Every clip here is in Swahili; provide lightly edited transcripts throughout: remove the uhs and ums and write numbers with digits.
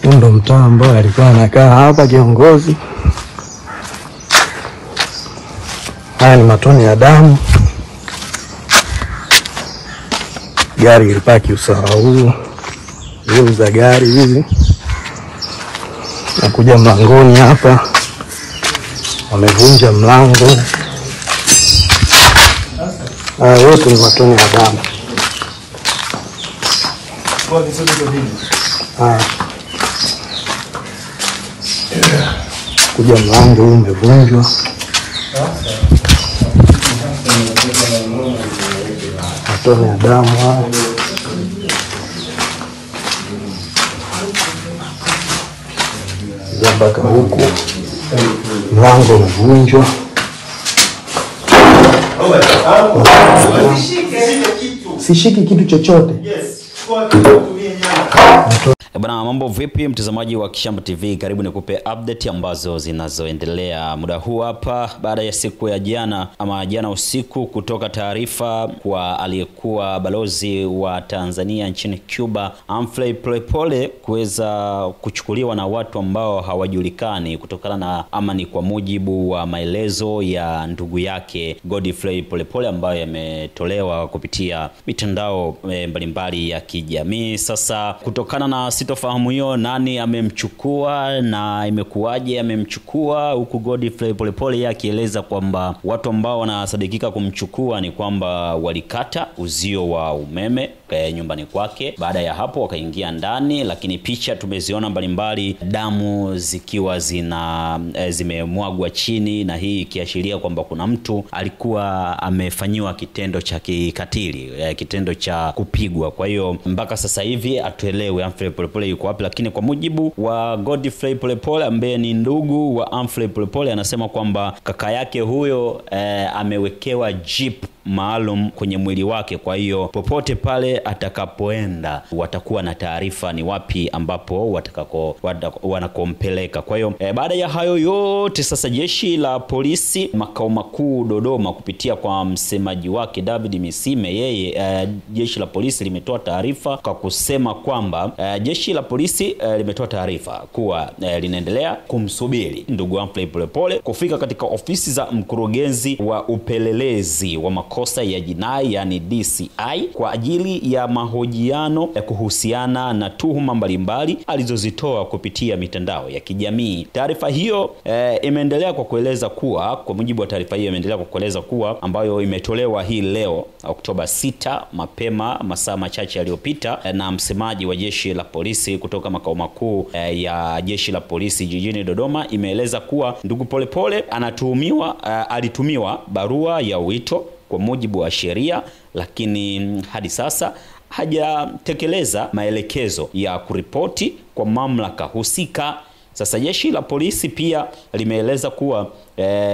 Ndo mtaa ambao alikuwa anakaa hapa kiongozi. Haya ni matone ya damu. Gari ilipaki usawa huu. Hizo za gari hizi. Nakuja mlangoni hapa. Wamevunja mlango. Haya yote ni matone ya damu. Kuja mlango huu umevunjwa. Matone ya damu haya. Mpaka huku mlango umevunjwa. Sishiki kitu chochote. Bwana, mambo vipi mtazamaji wa Kishamba TV? Karibu nikupe update ambazo zinazoendelea muda huu hapa baada ya siku ya jana usiku kutoka taarifa kwa aliyekuwa balozi wa Tanzania nchini Cuba Humphrey Polepole kuweza kuchukuliwa na watu ambao hawajulikani kutokana na amani, kwa mujibu wa maelezo ya ndugu yake Godfrey Polepole ambayo yametolewa kupitia mitandao mbalimbali ya kijamii. Sasa kutokana na sitofahamu hiyo, nani amemchukua na imekuwaje amemchukua, huku Godfrey Polepole akieleza kwamba watu ambao wanasadikika kumchukua ni kwamba walikata uzio wa umeme nyumbani kwake. Baada ya hapo wakaingia ndani, lakini picha tumeziona mbalimbali, damu zikiwa zimemwagwa chini, na hii ikiashiria kwamba kuna mtu alikuwa amefanyiwa kitendo cha kikatili, kitendo cha kupigwa. Kwa hiyo mpaka sasa hivi atuelewe Humphrey Polepole yuko wapi, lakini kwa mujibu wa Godfrey Polepole ambaye ni ndugu wa Humphrey Polepole, anasema kwamba kaka yake huyo amewekewa jeep maalum kwenye mwili wake. Kwa hiyo popote pale atakapoenda watakuwa na taarifa ni wapi ambapo wanakompeleka. Kwa hiyo baada ya hayo yote sasa, jeshi la polisi makao makuu Dodoma kupitia kwa msemaji wake David Misime, yeye jeshi la polisi limetoa taarifa kwa kusema kwamba jeshi la polisi limetoa taarifa kuwa linaendelea kumsubiri ndugu Humphrey Polepole kufika katika ofisi za mkurugenzi wa upelelezi wa makosa ya jinai, yani DCI, kwa ajili ya mahojiano kuhusiana na tuhuma mbalimbali alizozitoa kupitia mitandao ya kijamii. Taarifa hiyo imeendelea kwa kueleza kuwa, kwa mujibu wa taarifa hiyo imeendelea kwa kueleza kuwa, ambayo imetolewa hii leo Oktoba 6 mapema masaa machache yaliyopita, na msemaji wa jeshi la polisi kutoka makao makuu ya jeshi la polisi jijini Dodoma, imeeleza kuwa ndugu Polepole alitumiwa barua ya wito kwa mujibu wa sheria, lakini hadi sasa hajatekeleza maelekezo ya kuripoti kwa mamlaka husika. Sasa jeshi la polisi pia limeeleza kuwa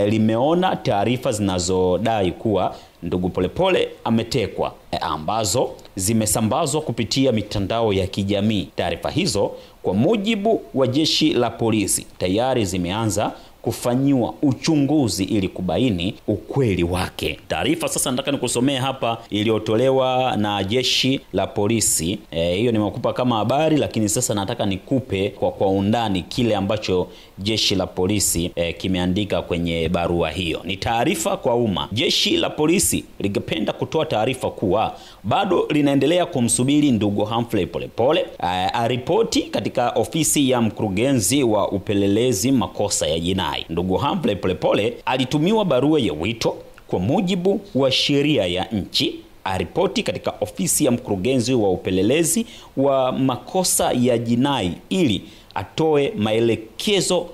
limeona taarifa zinazodai kuwa ndugu Polepole ametekwa, ambazo zimesambazwa kupitia mitandao ya kijamii. Taarifa hizo kwa mujibu wa jeshi la polisi tayari zimeanza kufanyiwa uchunguzi ili kubaini ukweli wake. Taarifa sasa nataka nikusomea hapa iliyotolewa na jeshi la polisi. Hiyo nimekupa kama habari, lakini sasa nataka nikupe kwa undani kile ambacho jeshi la polisi kimeandika kwenye barua hiyo. Ni taarifa kwa umma. Jeshi la polisi lingependa kutoa taarifa kuwa bado linaendelea kumsubiri ndugu Humphrey Polepole aripoti katika ofisi ya mkurugenzi wa upelelezi makosa ya jinai. Ndugu Humphrey Polepole alitumiwa barua ya wito kwa mujibu wa sheria ya nchi aripoti katika ofisi ya mkurugenzi wa upelelezi wa makosa ya jinai ili atoe maelekezo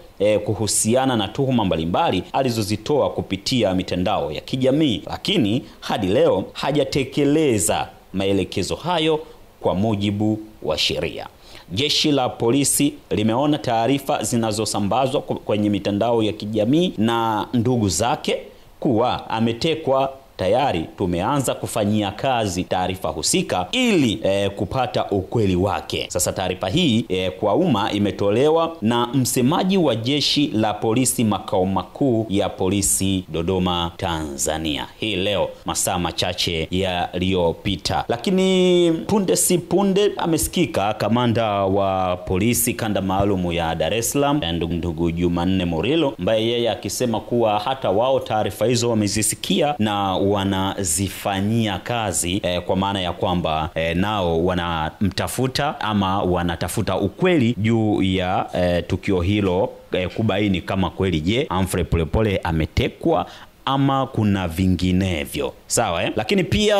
kuhusiana na tuhuma mbalimbali alizozitoa kupitia mitandao ya kijamii, lakini hadi leo hajatekeleza maelekezo hayo kwa mujibu wa sheria. Jeshi la polisi limeona taarifa zinazosambazwa kwenye mitandao ya kijamii na ndugu zake kuwa ametekwa tayari tumeanza kufanyia kazi taarifa husika ili kupata ukweli wake. Sasa taarifa hii kwa umma imetolewa na msemaji wa Jeshi la Polisi makao makuu ya polisi Dodoma, Tanzania, hii leo masaa machache yaliyopita. Lakini punde si punde amesikika kamanda wa polisi kanda maalum ya Dar es Salaam ndugu Jumanne Murilo, ambaye yeye akisema kuwa hata wao taarifa hizo wamezisikia na wanazifanyia kazi, kwa maana ya kwamba nao wanamtafuta ama wanatafuta ukweli juu ya tukio hilo, kubaini kama kweli Humphrey Polepole ametekwa ama kuna vinginevyo. Sawa Lakini pia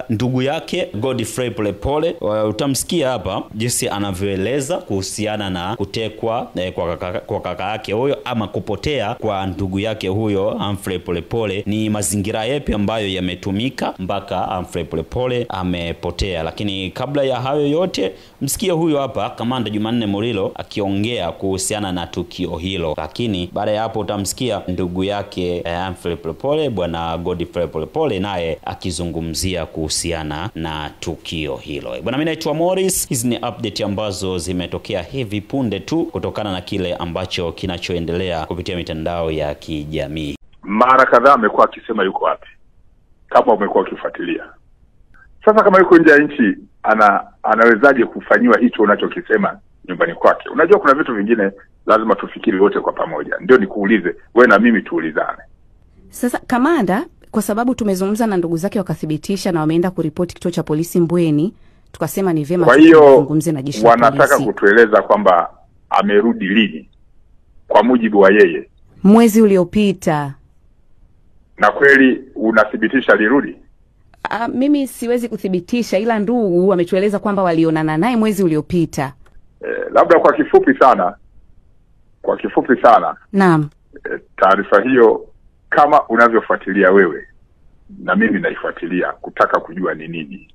ndugu yake Godfrey Polepole, utamsikia hapa jinsi anavyoeleza kuhusiana na kutekwa kwa kaka yake huyo ama kupotea kwa ndugu yake huyo Humphrey Polepole. Ni mazingira yapi ambayo yametumika mpaka Humphrey Polepole amepotea. Lakini kabla ya hayo yote, msikie huyo hapa kamanda Jumanne Murilo akiongea kuhusiana na tukio hilo. Lakini baada ya hapo utamsikia ndugu yake Humphrey Polepole, bwana Godfrey Polepole, naye akizungumzia kuhusiana na tukio hilo. Bwana, mimi naitwa Morris. Hizi ni update ambazo zimetokea hivi punde tu kutokana na kile ambacho kinachoendelea kupitia mitandao ya kijamii. Mara kadhaa amekuwa akisema yuko wapi, kama umekuwa ukifuatilia. Sasa kama yuko nje ya nchi, anawezaje kufanywa hicho unachokisema nyumbani kwake? Unajua kuna vitu vingine lazima tufikiri wote kwa pamoja. Ndio nikuulize wewe na mimi tuulizane. Sasa kamanda, kwa sababu tumezungumza na ndugu zake wakathibitisha na wameenda kuripoti kituo cha polisi Mbweni, tukasema ni vyema tuzungumze na jeshi la polisi. Wanataka kutueleza kwamba amerudi lini kwa mujibu wa yeye? Mwezi uliopita. Na kweli unathibitisha alirudi? Mimi siwezi kuthibitisha, ila ndugu wametueleza kwamba walionana naye mwezi uliopita. Labda kwa kifupi sana. Naam. Taarifa hiyo kama unavyofuatilia wewe na mimi naifuatilia kutaka kujua ni nini.